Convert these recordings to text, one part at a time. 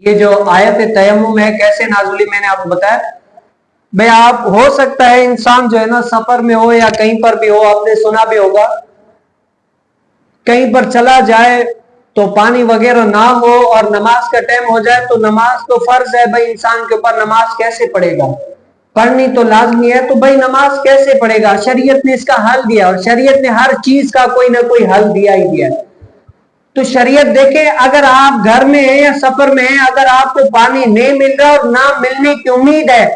یہ جو آیت تیمم ہے کیسے نازل ہوئی میں نے آپ کو بتایا. بھائی آپ ہو سکتا ہے انسان جو ہے نا سفر میں ہو یا کہیں پر بھی ہو, آپ نے سنا بھی ہوگا کہیں پر چلا جائے تو پانی وغیرہ نہ ہو اور نماز کا ٹائم ہو جائے تو نماز تو فرض ہے بھائی, انسان کے اوپر نماز کیسے پڑھے گا, پڑھنی تو لازمی ہے, تو بھائی نماز کیسے پڑھے گا. شریعت نے اس کا حل دیا اور شریعت نے ہر چیز کا کوئی نہ کوئی حل دیا ہی دیا. تو شریعت دیکھیں اگر آپ گھر میں ہیں یا سفر میں ہیں, اگر آپ کو پانی نہیں مل رہا اور نہ ملنے کی امید ہے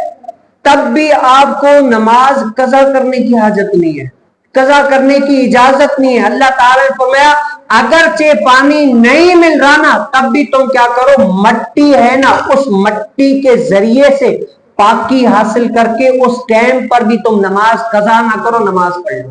تب بھی آپ کو نماز قضا کرنے کی حاجت نہیں ہے, قضا کرنے کی اجازت نہیں ہے. اللہ تعالیٰ نے فرمایا اگرچہ پانی نہیں مل رہا نا تب بھی تم کیا کرو, مٹی ہے نا اس مٹی کے ذریعے سے پاکی حاصل کر کے اس ٹائم پر بھی تم نماز قضا نہ کرو, نماز پڑھ لو.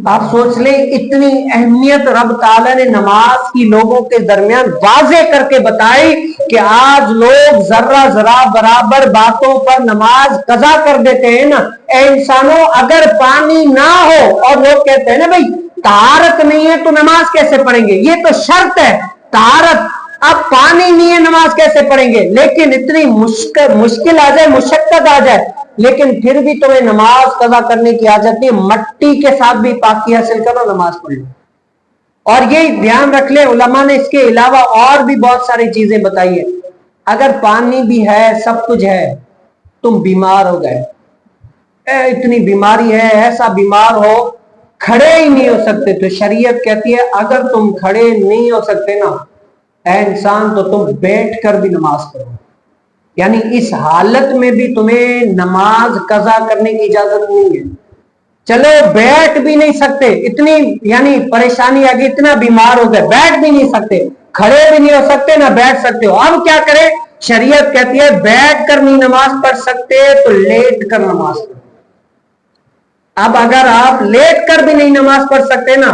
آپ سوچ لیں اتنی اہمیت رب تعالیٰ نے نماز کی لوگوں کے درمیان واضح کر کے بتائی کہ آج لوگ ذرہ ذرہ برابر باتوں پر نماز قضا کر دیتے ہیں نا. اے انسانوں اگر پانی نہ ہو اور لوگ کہتے ہیں نا بھائی طہارت نہیں ہے تو نماز کیسے پڑھیں گے, یہ تو شرط ہے طہارت, اب پانی نہیں ہے نماز کیسے پڑھیں گے. لیکن اتنی مشکل آ جائے, مشقت آ جائے, لیکن پھر بھی تمہیں نماز قضا کرنے کی حاجت نہیں, مٹی کے ساتھ بھی پاکی حاصل کرو, نماز پڑھ لو. اور یہ دھیان رکھ لیں علماء نے اس کے علاوہ اور بھی بہت ساری چیزیں بتائی ہیں. اگر پانی بھی ہے سب کچھ ہے, تم بیمار ہو گئے, اتنی بیماری ہے, ایسا بیمار ہو کھڑے ہی نہیں ہو سکتے, تو شریعت کہتی ہے اگر تم کھڑے نہیں ہو سکتے نا اے انسان تو تم بیٹھ کر بھی نماز پڑھو. یعنی اس حالت میں بھی تمہیں نماز قضا کرنے کی اجازت نہیں ہے. چلو بیٹھ بھی نہیں سکتے, اتنی یعنی پریشانی آگئی, اتنا بیمار ہو گئے بیٹھ بھی نہیں سکتے, کھڑے بھی نہیں ہو سکتے نہ بیٹھ سکتے ہو, اب کیا کرے. شریعت کہتی ہے بیٹھ کر نہیں نماز پڑھ سکتے تو لیٹ کر نماز پڑھو. اب اگر آپ لیٹ کر بھی نہیں نماز پڑھ سکتے نا,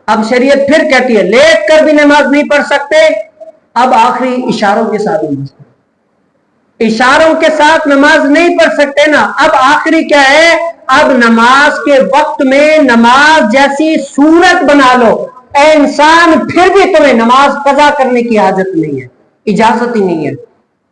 اب شریعت پھر کہتی ہے لیٹ کر بھی نماز نہیں پڑھ سکتے, اب آخری اشاروں کے ساتھ نماز پڑھو. اشاروں کے ساتھ نماز نہیں پڑھ سکتے نا, اب آخری کیا ہے, اب نماز کے وقت میں نماز جیسی صورت بنا لو. اے انسان پھر بھی تمہیں نماز قضا کرنے کی حاجت نہیں ہے, اجازت ہی نہیں ہے.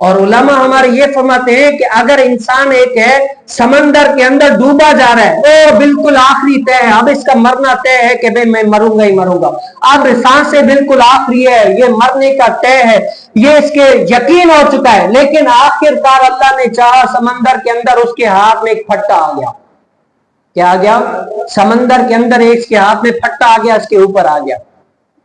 اور علماء ہمارے یہ فرماتے ہیں کہ اگر انسان ایک ہے سمندر کے اندر ڈوبا جا رہا ہے, وہ بالکل آخری طے ہے, اب اس کا مرنا طے ہے کہ بھئی میں مروں گا ہی مروں گا, اب سانسیں بالکل آخری ہے, یہ مرنے کا طے ہے, یہ اس کے یقین ہو چکا ہے, لیکن آخر کار اللہ نے چاہا سمندر کے اندر اس کے ہاتھ میں ایک پھٹا آ گیا. کیا آ گیا, سمندر کے اندر ایک کے ہاتھ میں پھٹا آ گیا, اس کے اوپر آ گیا.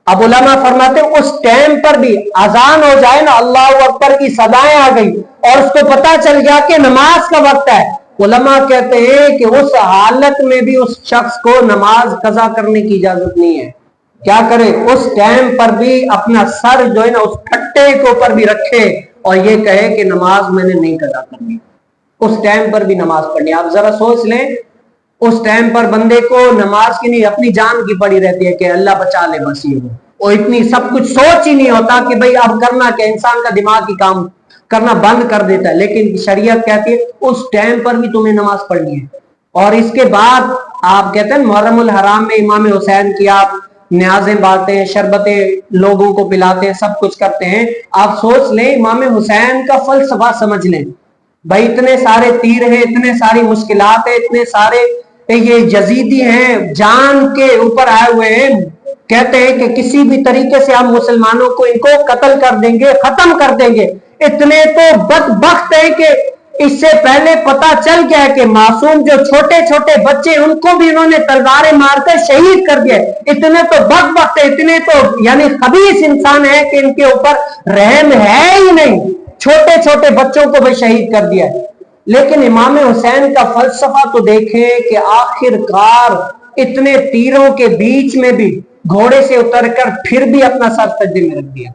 اب علماء فرماتے ہیں اس ٹائم پر بھی اذان ہو جائے نا, اللہ اکبر کی صدائیں آ گئی اور اس کو پتا چل گیا کہ نماز کا وقت ہے, علماء کہتے ہیں کہ اس حالت میں بھی اس شخص کو نماز قضا کرنے کی اجازت نہیں ہے. کیا کرے, اس ٹائم پر بھی اپنا سر جو ہے نا اس پھٹے کے اوپر بھی رکھے اور یہ کہے کہ نماز میں نے نہیں قضا کرنی, اس ٹائم پر بھی نماز پڑھنی. آپ ذرا سوچ لیں اس ٹائم پر بندے کو نماز کی نہیں اپنی جان کی پڑی رہتی ہے کہ اللہ بچا لے بس, یہ وہ اتنی سب کچھ سوچ ہی نہیں ہوتا کہ بھئی اب کرنا کیا, انسان کا دماغ کی کام کرنا بند کر دیتا ہے. لیکن شریعت کہتی ہے اس ٹائم پر بھی تمہیں نماز پڑھنی ہے. اور اس کے بعد آپ کہتے ہیں محرم الحرام میں امام حسین کی آپ نیازیں بانٹتے ہیں, شربتیں لوگوں کو پلاتے ہیں, سب کچھ کرتے ہیں. آپ سوچ لیں امام حسین کا فلسفہ سمجھ لیں, بھائی اتنے سارے تیر ہیں, اتنے ساری مشکلات ہیں, اتنے سارے یہ یزیدی ہیں جان کے اوپر آئے ہوئے ہیں, کہتے ہیں کہ کسی بھی طریقے سے ہم مسلمانوں کو ان کو قتل کر دیں گے, ختم کر دیں گے. اتنے تو بدبخت ہیں کہ اس سے پہلے پتا چل گیا ہے کہ معصوم جو چھوٹے چھوٹے بچے ان کو بھی انہوں نے تلواریں مار کر شہید کر دیا. اتنے تو بدبخت ہیں, اتنے تو یعنی خبیث انسان ہے کہ ان کے اوپر رحم ہے ہی نہیں, چھوٹے چھوٹے بچوں کو بھی شہید کر دیا. لیکن امام حسین کا فلسفہ تو دیکھیں کہ آخر کار اتنے تیروں کے بیچ میں بھی گھوڑے سے اتر کر پھر بھی اپنا سر سجدے میں رکھ دیا.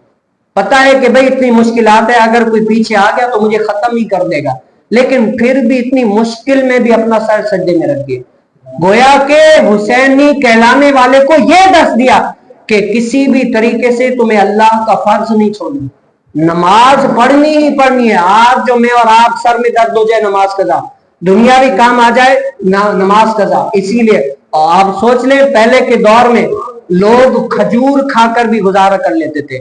پتا ہے کہ بھئی اتنی مشکلات ہے, اگر کوئی پیچھے آ گیا تو مجھے ختم ہی کر دے گا, لیکن پھر بھی اتنی مشکل میں بھی اپنا سر سجدے میں رکھ دیا. گویا کہ حسینی کہلانے والے کو یہ دس دیا کہ کسی بھی طریقے سے تمہیں اللہ کا فرض نہیں چھوڑنا, نماز پڑھنی ہی پڑھنی ہے. آج جو میں اور آپ سر میں درد ہو جائے نماز قضا, دنیاوی کام آ جائے نماز قضا. اسی لیے آپ سوچ لیں پہلے کے دور میں لوگ کھجور کھا کر بھی گزارا کر لیتے تھے,